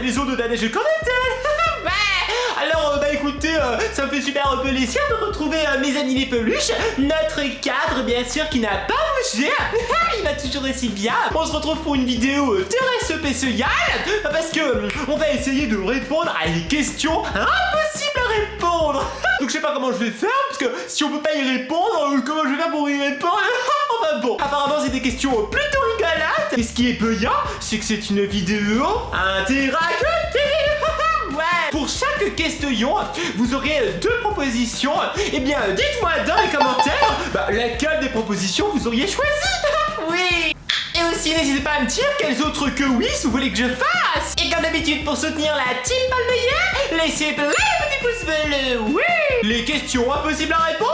maison de Nadège Corentin. Ouais. Alors, bah écoutez, ça me fait super plaisir de retrouver mes amis les peluches. Notre cadre, bien sûr, qui n'a pas bougé. Il va toujours aussi bien. On se retrouve pour une vidéo très spéciale parce que on va essayer de répondre à des questions impossibles à répondre. Donc je sais pas comment je vais faire parce que si on peut pas y répondre, comment je vais faire pour y répondre? Enfin bon, apparemment c'est des questions plutôt rigolotes. Et ce qui est payant, c'est que c'est une vidéo interactive. Ouais. Pour chaque question, vous aurez 2 propositions. Eh bien, dites-moi dans les commentaires laquelle des propositions vous auriez choisi. Oui. Et aussi, n'hésitez pas à me dire quels autres que oui vous voulez que je fasse. Et comme d'habitude, pour soutenir la team Palmeyer, laissez plein de petits pouces bleus. Oui. Les questions impossibles à répondre,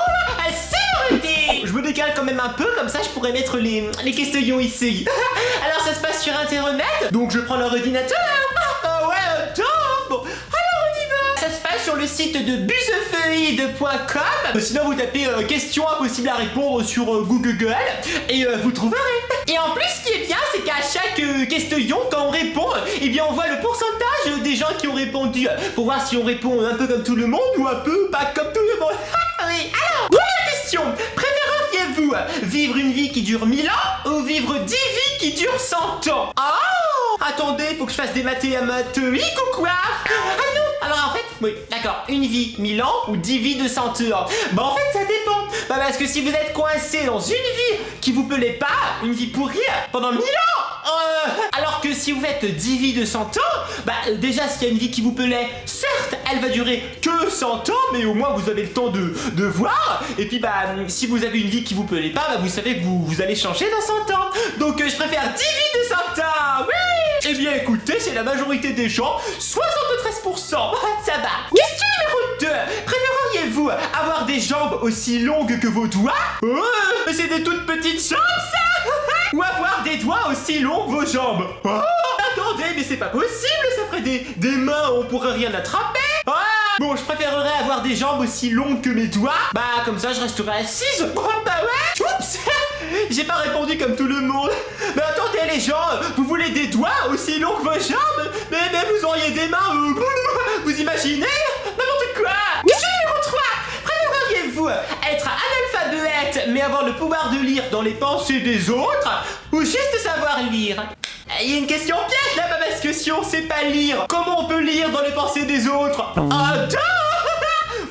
c'est parti. Je me décale quand même un peu, comme ça je pourrais mettre les questions ici. Alors ça se passe sur internet, donc je prends leur ordinateur. Ah ouais, top. Bon, alors on y va. Ça se passe sur le site de busefeuille.com. Sinon vous tapez questions impossibles à répondre sur Google et vous trouverez. Et en plus, ce qui est bien, c'est qu'à chaque question, quand on répond, eh bien on voit le pourcentage des gens qui ont répondu pour voir si on répond un peu comme tout le monde ou un peu pas comme tout le monde. Oui, alors, première question. Préféreriez-vous vivre une vie qui dure 1000 ans ou vivre 10 vies qui durent 100 ans? Oh, attendez, faut que je fasse des mathématiques ou quoi? Ah non. Alors en fait, oui, d'accord, une vie 1000 ans ou 10 vies de 100 ans. Bah en fait ça dépend. Bah parce que si vous êtes coincé dans une vie qui vous plaît pas, une vie pourrie pendant 1000 ans, alors que si vous faites 10 vies de 100 ans, bah déjà s'il y a une vie qui vous plaît, certes elle va durer que 100 ans, mais au moins vous avez le temps de voir. Et puis bah si vous avez une vie qui vous plaît pas, bah vous savez que vous allez changer dans 100 ans. Donc je préfère 10 vies de 100 ans. Oui. Eh bien écoutez, c'est la majorité des gens, 73%. Ça va. Question numéro 2. Préféreriez-vous avoir des jambes aussi longues que vos doigts? Mais c'est des toutes petites jambes ça. Ou avoir des doigts aussi longs que vos jambes? Attendez, mais c'est pas possible, ça ferait des mains, on pourrait rien attraper. Bon, je préférerais avoir des jambes aussi longues que mes doigts. Bah comme ça je resterais assise. Bah ouais. Oups. J'ai pas répondu comme tout le monde. Mais attendez les gens, vous voulez des doigts aussi longs que vos jambes? Mais vous auriez des mains, vous imaginez? N'importe quoi. Question numéro 3. Préféreriez-vous être analphabète mais avoir le pouvoir de lire dans les pensées des autres, ou juste savoir lire? Il y a une question piège là-bas parce que si on sait pas lire, comment on peut lire dans les pensées des autres?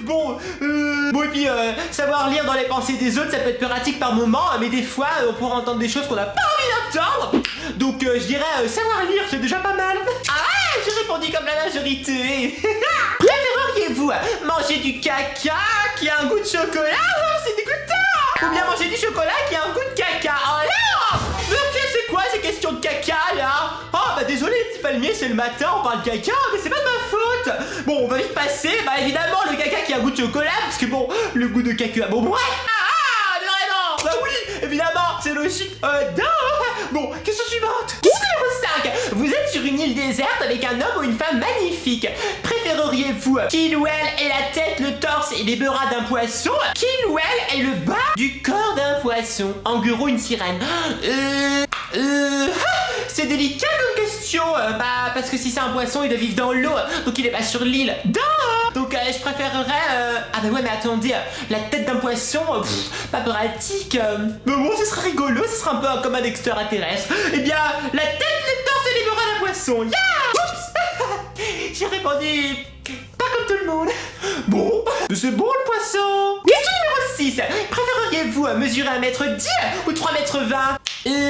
Bon, et puis savoir lire dans les pensées des autres, ça peut être pratique par moment, mais des fois on pourra entendre des choses qu'on n'a pas envie d'entendre. Donc je dirais savoir lire, c'est déjà pas mal. J'ai répondu comme la majorité. Préféreriez-vous manger du caca qui a un goût de chocolat? C'est dégoûtant. Ou bien manger du chocolat qui a un goût de caca? Oh là! Mais c'est quoi ces questions de caca là? Bah désolé les petits palmiers, c'est le matin, on parle caca, mais c'est pas de ma faute. Bon, on va vite passer. Bah évidemment le caca qui a un goût de chocolat, parce que bon, le goût de caca, bon bref. Non. Bah oui, évidemment, c'est logique. Bon, question suivante. Question numéro 5. Vous êtes sur une île déserte avec un homme ou une femme magnifique. Préféreriez-vous qu'il ou elle ait la tête, le torse et les bras d'un poisson, qu'il ou elle ait le bas du corps d'un poisson? En gros, une sirène. C'est délicat comme question. Bah parce que si c'est un poisson, il doit vivre dans l'eau, donc il est pas sur l'île. Donc je préférerais bah ouais mais attendez, la tête d'un poisson, pas pratique. Mais bon, ce serait rigolo, ce serait un peu comme un extraterrestre. Eh bien, la tête, le torse et les bras d'un poisson. Oups. J'ai répondu pas comme tout le monde. Bon, c'est bon le poisson. Question numéro 6. Préféreriez-vous mesurer 1m10 ou 3m20?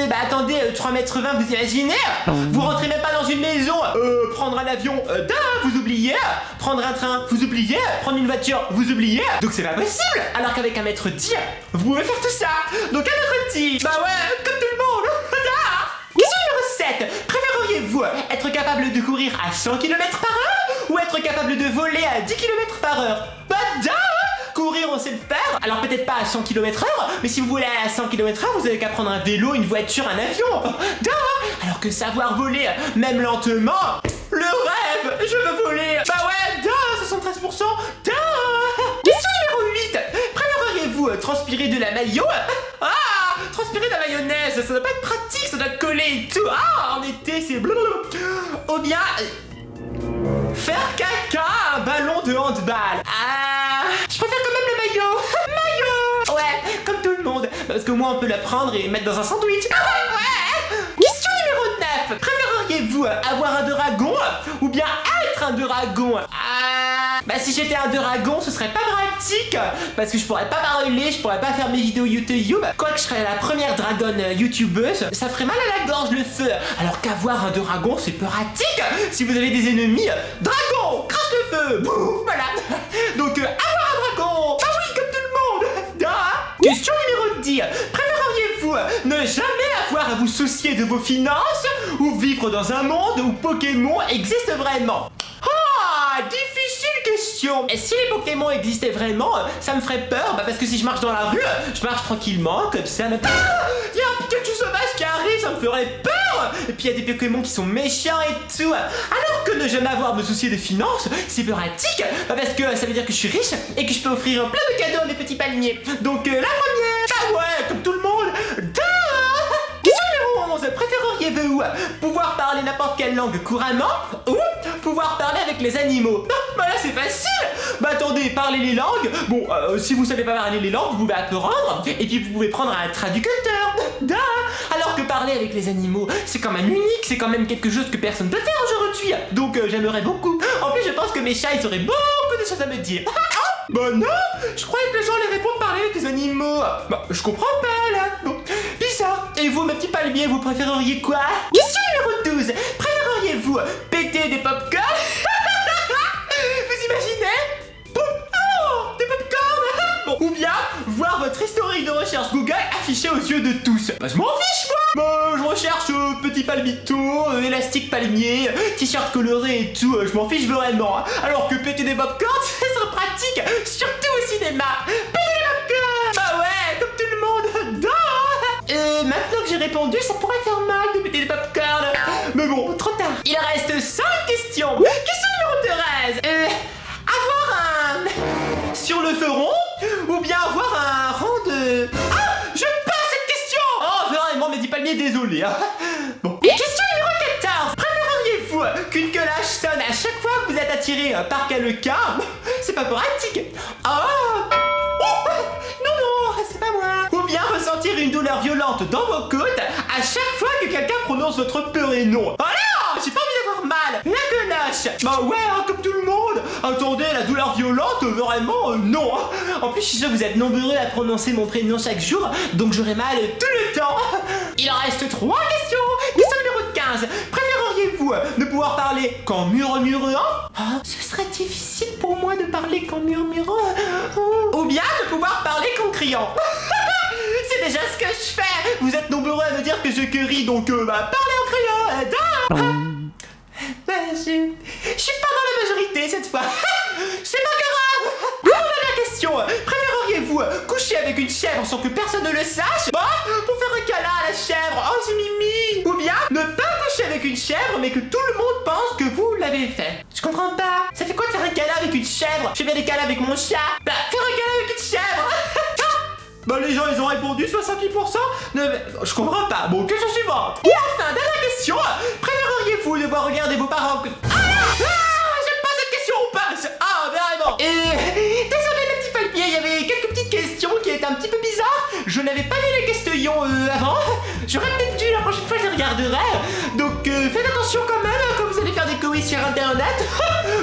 Bah attendez, 3m20, vous imaginez? Vous rentrez même pas dans une maison. Prendre un avion, vous oubliez. Prendre un train, vous oubliez. Prendre une voiture, vous oubliez. Donc c'est pas possible. Alors qu'avec 1m10, vous pouvez faire tout ça. Donc 1m10, bah ouais, comme tout le monde. Question numéro 7. Préféreriez-vous être capable de courir à 100 km/h ou être capable de voler à 10 km/h? Bah courir on sait le faire, alors peut-être pas à 100 km/h, mais si vous voulez aller à 100 km/h, vous avez qu'à prendre un vélo, une voiture, un avion. Alors que savoir voler, même lentement, le rêve, je veux voler. Bah ouais, 73%. Question numéro 8. Préféreriez-vous transpirer de la mayo? Transpirer de la mayonnaise, ça doit pas être pratique, ça doit coller et tout. En été, c'est blablabla. Ou bien Faire caca à un ballon de handball. Ah, je préfère quand même le maillot. Maillot. Ouais, comme tout le monde. Parce que moi, on peut la prendre et mettre dans un sandwich. Ouais. Question numéro 9. Préféreriez-vous avoir un dragon ou bien être un dragon? Bah si j'étais un dragon, ce serait pas pratique parce que je pourrais pas parler, je pourrais pas faire mes vidéos YouTube. Quoique je serais la première dragonne youtubeuse, ça ferait mal à la gorge le feu. Alors qu'avoir un dragon, c'est pratique. Si vous avez des ennemis, dragon, crache le feu. Bouh, voilà. Donc avoir un dragon. Ah oui, comme tout le monde. Question numéro 10. Préféreriez-vous ne jamais avoir à vous soucier de vos finances ou vivre dans un monde où Pokémon existe vraiment? Ah, difficile question. Et si les Pokémon existaient vraiment, ça me ferait peur, parce que si je marche dans la rue, je marche tranquillement, comme ça, il y a un Pikachu sauvage qui arrive, ça me ferait peur. Et puis il y a des Pokémon qui sont méchants et tout. Alors que ne jamais avoir à me soucier des finances, c'est pratique, parce que ça veut dire que je suis riche et que je peux offrir plein de cadeaux à mes petits palmiers. Donc la première, ah ouais, comme tout le monde. Question numéro 11. Préféreriez-vous pouvoir parler n'importe quelle langue couramment ou pouvoir parler avec les animaux? Bah là c'est facile. Bah attendez, parler les langues. Bon, si vous savez pas parler les langues, vous pouvez apprendre et puis vous pouvez prendre un traducteur. Alors que parler avec les animaux, c'est quand même unique, c'est quand même quelque chose que personne ne peut faire aujourd'hui. Donc j'aimerais beaucoup. En plus je pense que mes chats ils auraient beaucoup de choses à me dire. Bah non, je croyais que les gens allaient répondre parler avec les animaux. Bah je comprends pas là. Bon, bizarre. Et vous mes petits palmiers, vous préféreriez quoi? Question numéro 12. Préféreriez-vous péter des popcorn? Vous imaginez? Oh, des popcorn. Bon, ou bien voir votre historique de recherche Google affiché aux yeux de tous. Bah je m'en fiche moi. Bah je recherche petit palmito, élastique palmier, t-shirt coloré et tout, je m'en fiche vraiment. Alors que péter des popcorn, ça serait pratique, surtout au cinéma. Péter des popcorn. Bah ouais, comme tout le monde. Maintenant que j'ai répondu, ça pourrait faire mal de péter des popcorn. Mais bon, trop tard. Il reste 5 questions. Question numéro 13. Avoir un sur le front ou bien avoir un rang de... Ah, je passe cette question. Oh, vraiment, mes 10 palmiers, désolé. Bon. Et question numéro 14. Préféreriez-vous qu'une cloche sonne à chaque fois que vous êtes attiré par quelqu'un? C'est pas pratique. Oh, non, c'est pas moi. Ou bien ressentir une douleur violente dans vos côtes à chaque fois que quelqu'un prononce votre prénom. Oh non, j'ai pas envie d'avoir mal. La cloche. Bah ouais, comme tout le monde. Attendez, la douleur violente, vraiment, non. En plus, je suis sûr que vous êtes nombreux à prononcer mon prénom chaque jour, donc j'aurai mal tout le temps. Il en reste 3 questions. Question numéro 15. Préféreriez-vous ne pouvoir parler qu'en murmurant? Ce serait difficile pour moi de parler qu'en murmurant. Ou bien de pouvoir parler qu'en criant. C'est déjà ce que je fais. Vous êtes nombreux à me dire que je crie, donc parlez en criant. Je suis pas dans la majorité cette fois. C'est pas grave. La question. Préféreriez-vous coucher avec une chèvre sans que personne ne le sache? Pour faire un câlin à la chèvre. Oh, c'est Mimi. Ou bien ne pas coucher avec une chèvre mais que tout le monde pense que vous l'avez fait. Je comprends pas. Ça fait quoi de faire un câlin avec une chèvre? Je fais bien des câlins avec mon chat. Faire un câlin avec une chèvre. Les gens ils ont répondu 68%. Je comprends pas. Bon, question suivante. Et enfin, dernière question. Préféreriez-vous devoir regarder vos parents j'aime pas cette question, on passe. Vraiment. Et désolé les petits palmiers, il y avait quelques petites questions qui étaient un petit peu bizarres. Je n'avais pas lu les questions avant. J'aurais peut-être dû, la prochaine fois je les regarderai. Donc faites attention quand même quand vous allez faire des quiz sur internet.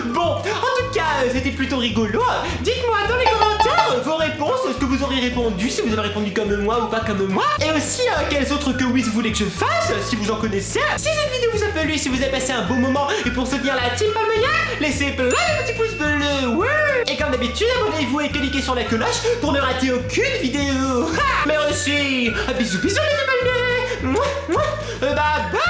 Bon, en tout cas, c'était plutôt rigolo. Dites-moi dans les commentaires vos réponses, ce que vous aurez répondu, si vous avez répondu comme moi ou pas comme moi. Et aussi, quels autres quiz vous voulez que je fasse, si vous en connaissez. Si cette vidéo vous a plu, si vous avez passé un bon moment et pour soutenir la team Palmeillac, laissez plein de petits pouces bleus, ouais. Et comme d'habitude, abonnez-vous et cliquez sur la cloche pour ne rater aucune vidéo. Merci. Bisous, bisous les petits palmiers. Bye bye.